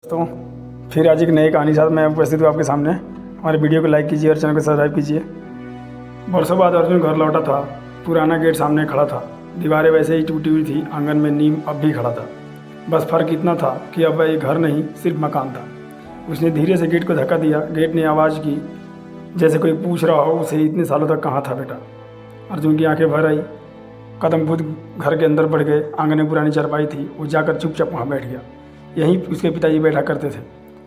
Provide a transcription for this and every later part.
तो फिर आज एक नई कहानी साथ मैं उपस्थित हूँ आपके सामने। हमारे वीडियो को लाइक कीजिए और चैनल को सब्सक्राइब कीजिए। वर्षों बाद अर्जुन घर लौटा था। पुराना गेट सामने खड़ा था। दीवारें वैसे ही टूटी हुई थी, आंगन में नीम अब भी खड़ा था। बस फर्क इतना था कि अब वह एक घर नहीं, सिर्फ मकान था। उसने धीरे से गेट को धक्का दिया। गेट ने आवाज़ की जैसे कोई पूछ रहा हो उसे, इतने सालों तक कहाँ था बेटा। अर्जुन की आंखें भर आई। कदम खुद घर के अंदर बढ़ गए। आंगन में पुरानी चारपाई थी। वो जाकर चुपचाप वहाँ बैठ गया। यहीं उसके पिताजी बैठा करते थे।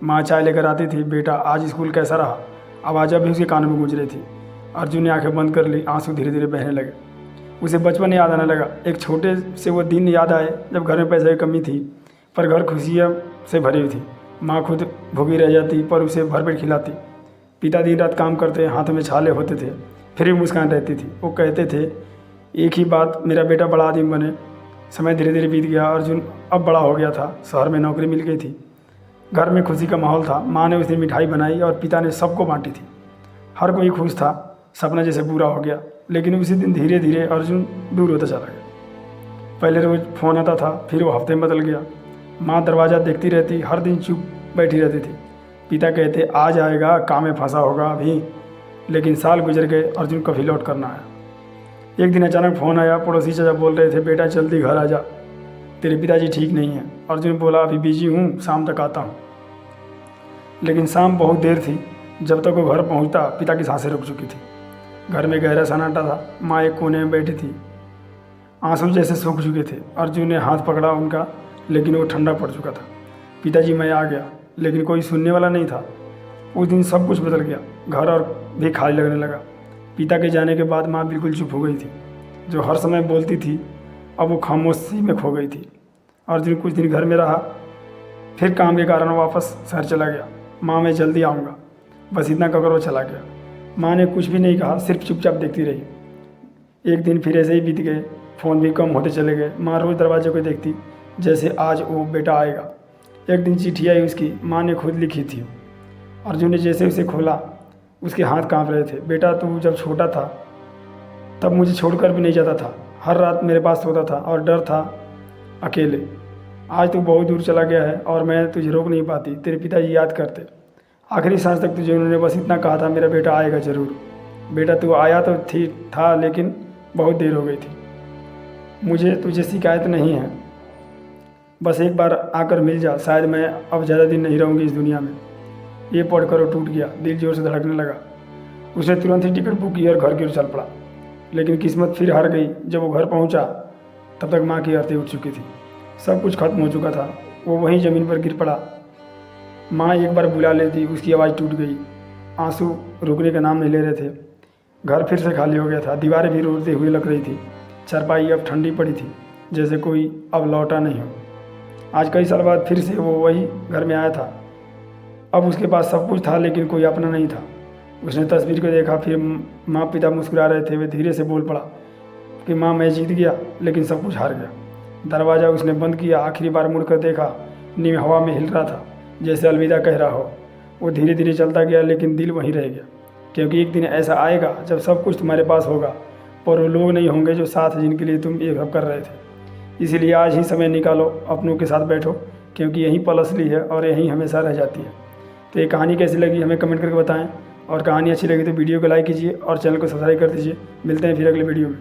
माँ चाय लेकर आती थी। बेटा आज स्कूल कैसा रहा, आवाज़ अभी उसके कानों में गूंज रही थी। अर्जुन ने आंखें बंद कर ली। आंसू धीरे धीरे बहने लगे। उसे बचपन याद आने लगा। एक छोटे से वो दिन याद आए जब घर में पैसे की कमी थी, पर घर खुशियों से भरी हुई थी। माँ खुद भूखी रह जाती पर उसे भरपेट खिलाती। पिता दिन रात काम करते, हाथों में छाले होते थे, फिर भी मुस्कान रहती थी। वो कहते थे एक ही बात, मेरा बेटा बड़ा आदमी बने। समय धीरे धीरे बीत गया। अर्जुन अब बड़ा हो गया था। शहर में नौकरी मिल गई थी। घर में खुशी का माहौल था। माँ ने उस दिन मिठाई बनाई और पिता ने सबको बांटी थी। हर कोई खुश था। सपना जैसे पूरा हो गया। लेकिन उसी दिन धीरे धीरे अर्जुन दूर होता चला गया। पहले रोज़ फ़ोन आता था, फिर वो हफ्ते में बदल गया। माँ दरवाज़ा देखती रहती, हर दिन चुप बैठी रहती थी। पिता कहते आ जाएगा, काम में फंसा होगा अभी। लेकिन साल गुजर गए, अर्जुन कभी लौट कर ना आया। एक दिन अचानक फ़ोन आया। पड़ोसी चाचा बोल रहे थे बेटा जल्दी घर आ जा, तेरे पिताजी ठीक नहीं हैं। अर्जुन बोला अभी बिजी हूँ, शाम तक आता हूँ। लेकिन शाम बहुत देर थी। जब तक वो घर पहुँचता पिता की सांसें रुक चुकी थी। घर में गहरा सन्नाटा था। माँ एक कोने में बैठी थी, आंसू जैसे सूख चुके थे। अर्जुन ने हाथ पकड़ा उनका, लेकिन वो ठंडा पड़ चुका था। पिताजी मैं आ गया, लेकिन कोई सुनने वाला नहीं था। उस दिन सब कुछ बदल गया। घर और भी खाली लगने लगा। पिता के जाने के बाद माँ बिल्कुल चुप हो गई थी। जो हर समय बोलती थी अब वो खामोशी में खो गई थी। अर्जुन कुछ दिन घर में रहा, फिर काम के कारण वापस शहर चला गया। माँ मैं जल्दी आऊँगा, बस इतना कहकर वो चला गया। माँ ने कुछ भी नहीं कहा, सिर्फ चुपचाप देखती रही। एक दिन फिर ऐसे ही बीत गए। फ़ोन भी कम होते चले गए। माँ रोज़ दरवाजे को देखती जैसे आज वो बेटा आएगा। एक दिन चिट्ठी आई उसकी, माँ ने खुद लिखी थी। अर्जुन ने जैसे उसे खोला, उसके हाथ कांप रहे थे। बेटा तू जब छोटा था तब मुझे छोड़कर भी नहीं जाता था। हर रात मेरे पास सोता था और डर था अकेले। आज तू बहुत दूर चला गया है और मैं तुझे रोक नहीं पाती। तेरे पिताजी याद करते। आखिरी सांस तक तुझे उन्होंने बस इतना कहा था मेरा बेटा आएगा ज़रूर। बेटा तू आया तो था, लेकिन बहुत देर हो गई थी। मुझे तुझे शिकायत नहीं है, बस एक बार आकर मिल जा। शायद मैं अब ज़्यादा दिन नहीं रहूँगी इस दुनिया में। ये पढ़कर वो टूट गया। दिल जोर से धड़कने लगा। उसने तुरंत ही टिकट बुक की और घर की ओर चल पड़ा। लेकिन किस्मत फिर हार गई। जब वो घर पहुंचा तब तक माँ की आरती उठ चुकी थी। सब कुछ खत्म हो चुका था। वो वहीं ज़मीन पर गिर पड़ा। माँ एक बार बुला लेती, उसकी आवाज़ टूट गई। आंसू रुकने का नाम नहीं ले रहे थे। घर फिर से खाली हो गया था। दीवारें भी रोते हुए लग रही थी। चारपाई अब ठंडी पड़ी थी, जैसे कोई अब लौटा नहीं हो। आज कई साल बाद फिर से वो वही घर में आया था। अब उसके पास सब कुछ था, लेकिन कोई अपना नहीं था। उसने तस्वीर को देखा, फिर माँ पिता मुस्कुरा रहे थे। वे धीरे से बोल पड़ा कि माँ मैं जीत गया, लेकिन सब कुछ हार गया। दरवाज़ा उसने बंद किया। आखिरी बार मुड़कर देखा, नीम हवा में हिल रहा था, जैसे अलविदा कह रहा हो। वो धीरे धीरे चलता गया, लेकिन दिल वहीं रह गया। क्योंकि एक दिन ऐसा आएगा जब सब कुछ तुम्हारे पास होगा, पर वो लोग नहीं होंगे जो साथ जिनके लिए तुम ये सब कर रहे थे। इसीलिए आज ही समय निकालो, अपनों के साथ बैठो, क्योंकि यही पल असली है और यही हमेशा रह जाती है। तो ये कहानी कैसी लगी हमें कमेंट करके बताएं, और कहानी अच्छी लगी तो वीडियो को लाइक कीजिए और चैनल को सब्सक्राइब कर दीजिए। मिलते हैं फिर अगले वीडियो में।